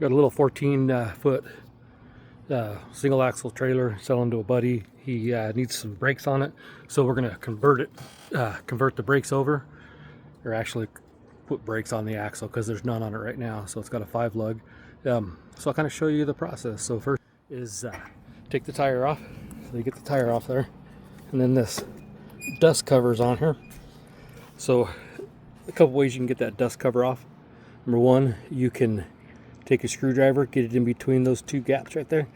Got a little 14-foot single axle trailer selling to a buddy. He needs some brakes on it, so we're gonna convert the brakes over, or actually put brakes on the axle because there's none on it right now. So it's got a 5-lug. So I'll kind of show you the process. So first is take the tire off. So you get the tire off there, and then this dust cover's on here. So a couple ways you can get that dust cover off. Number one, you can take a screwdriver, get it in between those two gaps right there.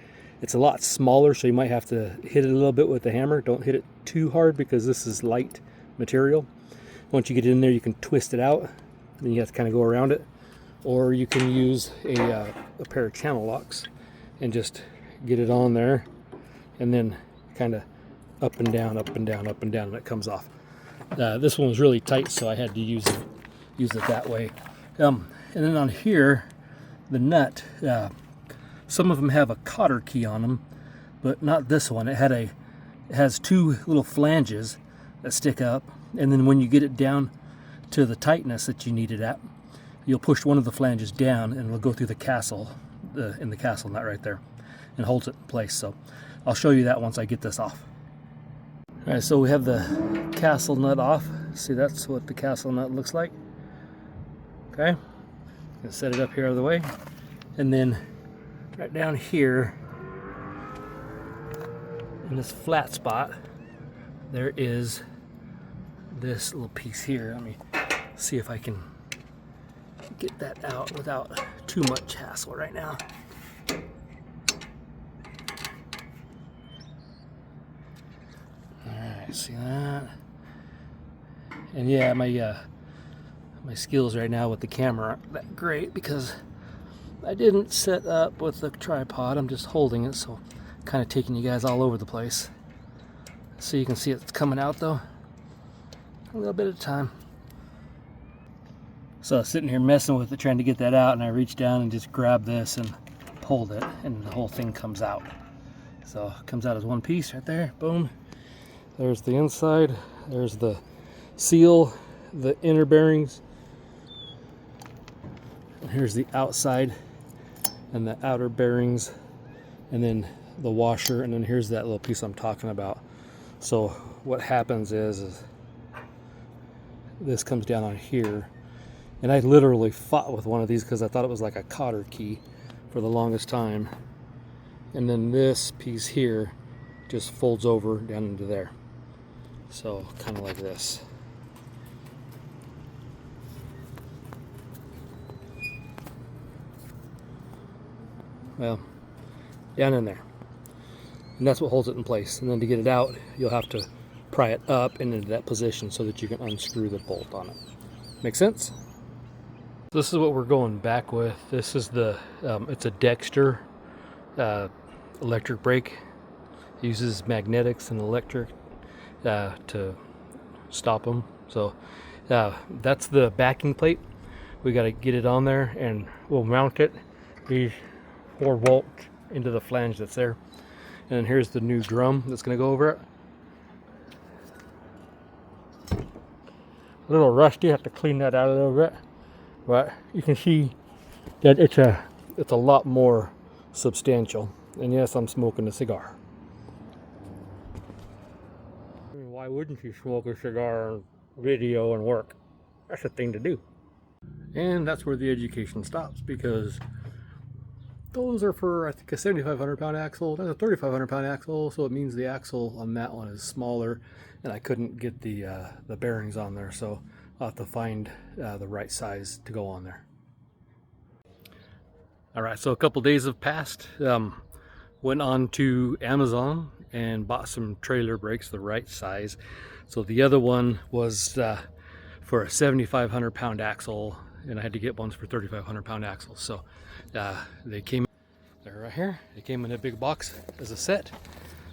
It's a lot smaller, so you might have to hit it a little bit with the hammer. Don't hit it too hard because this is light material. Once you get it in there, you can twist it out, then you have to kind of go around it. Or you can use a pair of channel locks and just get it on there, and then kind of up and down, up and down, up and down, and it comes off. This one was really tight, so I had to use it that way. And then on here, the nut, some of them have a cotter key on them, but not this one. It has two little flanges that stick up, and then when you get it down to the tightness that you need it at, you'll push one of the flanges down, and it'll go through the castle, in the castle nut right there, and holds it in place. So I'll show you that once I get this off. All right, so we have the castle nut off. See, that's what the castle nut looks like. Okay, gonna set it up here out of the way, and then right down here in this flat spot, there is this little piece here. Let me see if I can get that out without too much hassle right now. Alright, see that? And yeah, my skills right now with the camera aren't that great because I didn't set up with the tripod. I'm just holding it, so kind of taking you guys all over the place. So you can see it's coming out though. A little bit at a time. So I was sitting here messing with it, trying to get that out, and I reached down and just grabbed this and pulled it, and the whole thing comes out. So it comes out as one piece right there. Boom. There's the inside. There's the seal, the inner bearings. And here's the outside and the outer bearings, and then the washer, and then here's that little piece I'm talking about. So what happens is this comes down on here, and I literally fought with one of these because I thought it was like a cotter key for the longest time. And then this piece here just folds over down into there. So kind of like this. Well, down in there. And that's what holds it in place. And then to get it out, you'll have to pry it up and into that position so that you can unscrew the bolt on it. Make sense? This is what we're going back with. This is the, it's a Dexter electric brake. It uses magnetics and electric to stop them. So that's the backing plate. We got to get it on there, and we'll mount it, these 4 bolts into the flange that's there. And then here's the new drum that's going to go over it. A little rusty, have to clean that out a little bit, but you can see that it's a lot more substantial. And yes, I'm smoking a cigar. I mean, why wouldn't you smoke a cigar on video and work? That's a thing to do. And that's where the education stops, because those are for, I think, a 7,500 pound axle. That's a 3,500 pound axle, so it means the axle on that one is smaller, and I couldn't get the bearings on there, so I'll have to find the right size to go on there. All right, so a couple days have passed. Went on to Amazon and bought some trailer brakes the right size. So the other one was for a 7,500 pound axle, and I had to get ones for 3,500 pound axles. So they came, they're right here. They came in a big box as a set.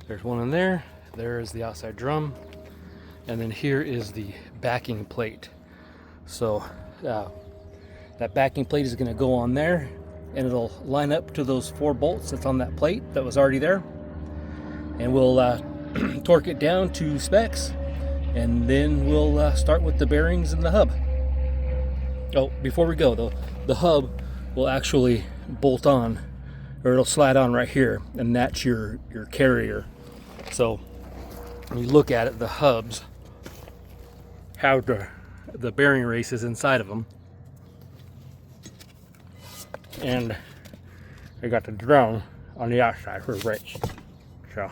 There's one in there. There is the outside drum, and then here is the backing plate. So that backing plate is going to go on there, and it'll line up to those 4 bolts that's on that plate that was already there, and we'll torque it down to specs, and then we'll start with the bearings and the hub. Oh, before we go though, the hub will actually bolt on, or it'll slide on right here, and that's your carrier. So when you look at it, the hubs have the bearing races inside of them, and they got the drum on the outside for brakes. So,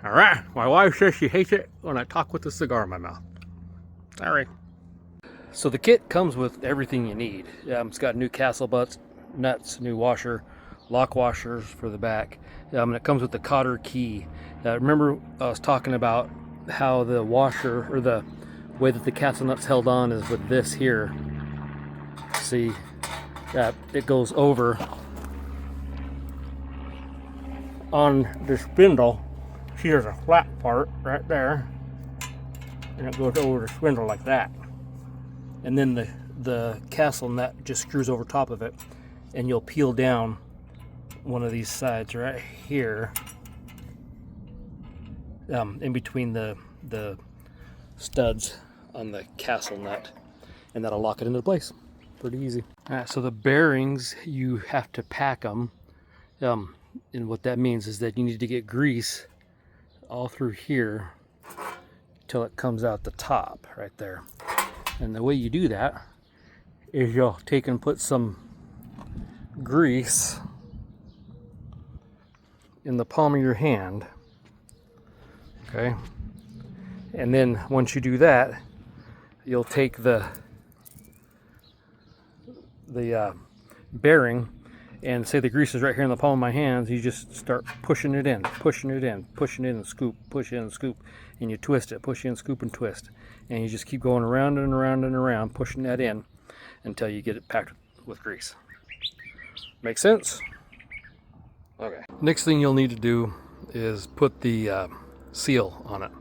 all right, my wife says she hates it when I talk with a cigar in my mouth. Sorry. So the kit comes with everything you need. It's got new castle butts, nuts, new washer, lock washers for the back. And it comes with the cotter key. Remember I was talking about how the washer, or the way that the castle nut's held on, is with this here. See, that it goes over on the spindle. See, there's a flat part right there, and it goes over the spindle like that. And then the castle nut just screws over top of it, and you'll peel down one of these sides right here, in between the studs on the castle nut, and that'll lock it into place. Pretty easy. All right, so the bearings, you have to pack them, and what that means is that you need to get grease all through here till it comes out the top right there. And the way you do that is you'll take and put some grease in the palm of your hand, okay? And then once you do that, you'll take the bearing, and say the grease is right here in the palm of my hands, you just start pushing it in, pushing it in, pushing it in and scoop, push in and scoop, and you twist it, push in, scoop, and twist. And you just keep going around and around and around, pushing that in until you get it packed with grease. Make sense? Okay. Next thing you'll need to do is put the seal on it.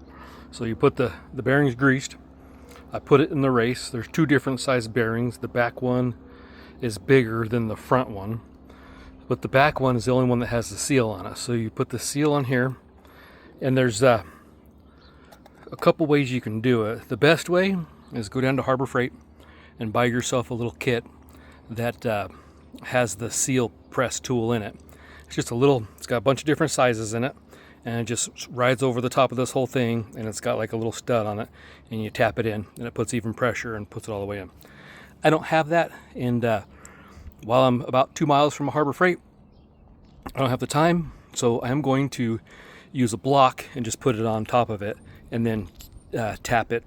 So you put the bearings greased. I put it in the race. There's two different size bearings. The back one is bigger than the front one, but the back one is the only one that has the seal on it. So you put the seal on here, and there's a couple ways you can do it. The best way is go down to Harbor Freight and buy yourself a little kit that has the seal press tool in it. It's just a little, it's got a bunch of different sizes in it, and it just rides over the top of this whole thing, and it's got like a little stud on it, and you tap it in, and it puts even pressure and puts it all the way in. I don't have that, and while I'm about 2 miles from a Harbor Freight, I don't have the time, so I'm going to use a block and just put it on top of it, and then tap it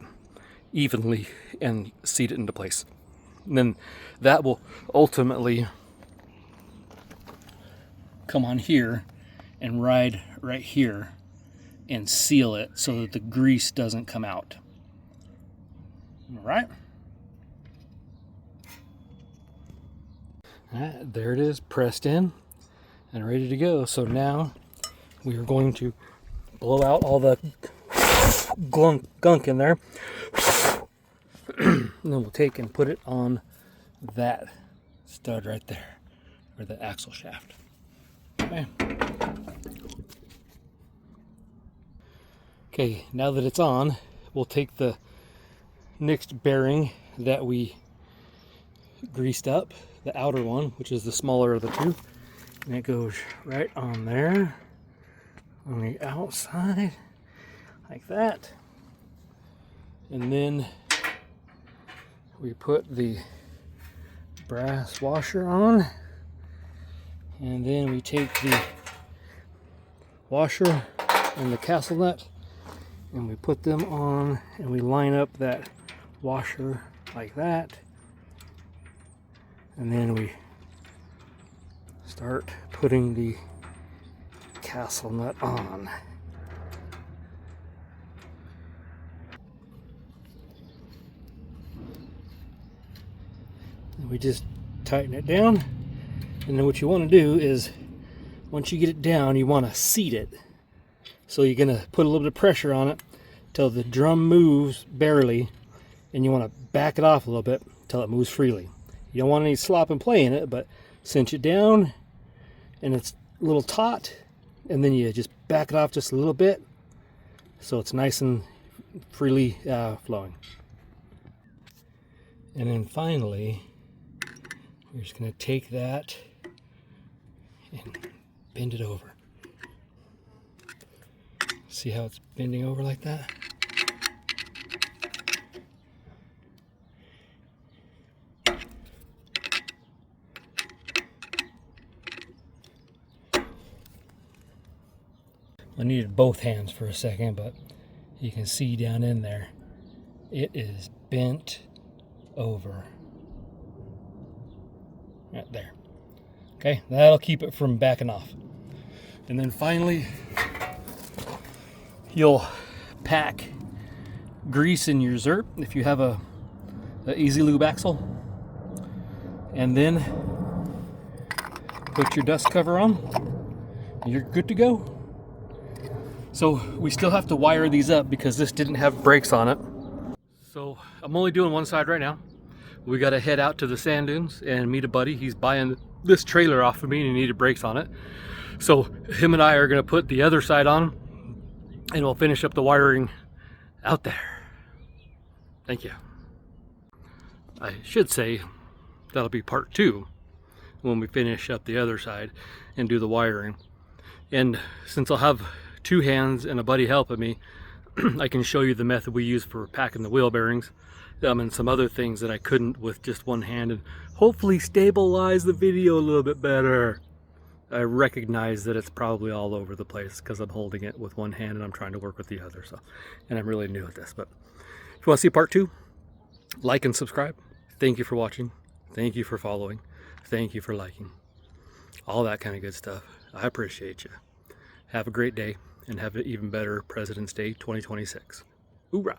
evenly and seat it into place. And then that will ultimately come on here and ride right here and seal it so that the grease doesn't come out. All right. All right, there it is, pressed in and ready to go. So now we are going to blow out all the gunk in there. And then we'll take and put it on that stud right there, or the axle shaft. Okay. Okay, now that it's on, we'll take the next bearing that we greased up, the outer one, which is the smaller of the two, and it goes right on there on the outside like that. And then we put the brass washer on, and then we take the washer and the castle nut and we put them on, and we line up that washer like that, and then we start putting the castle nut on. And we just tighten it down, and then what you want to do is, once you get it down, you want to seat it. So you're going to put a little bit of pressure on it till the drum moves barely, and you want to back it off a little bit till it moves freely. You don't want any slop and play in it, but cinch it down, and it's a little taut, and then you just back it off just a little bit so it's nice and freely flowing. And then finally, we're just going to take that and bend it over. See how it's bending over like that? I needed both hands for a second, but you can see down in there, it is bent over. Right there. Okay, that'll keep it from backing off. And then finally, you'll pack grease in your zerp if you have a easy lube axle, and then put your dust cover on, and you're good to go. So we still have to wire these up because this didn't have brakes on it. So I'm only doing one side right now. We got to head out to the sand dunes and meet a buddy. He's buying this trailer off of me and he needed brakes on it. So him and I are going to put the other side on and we'll finish up the wiring out there. Thank you. I should say that'll be part 2 when we finish up the other side and do the wiring. And since I'll have 2 hands and a buddy helping me, I can show you the method we use for packing the wheel bearings and some other things that I couldn't with just one hand, and hopefully stabilize the video a little bit better. I recognize that it's probably all over the place because I'm holding it with one hand and I'm trying to work with the other, so, and I'm really new at this. But if you want to see part 2, like and subscribe. Thank you for watching. Thank you for following. Thank you for liking. All that kind of good stuff. I appreciate you. Have a great day and have an even better President's Day 2026. Hoorah!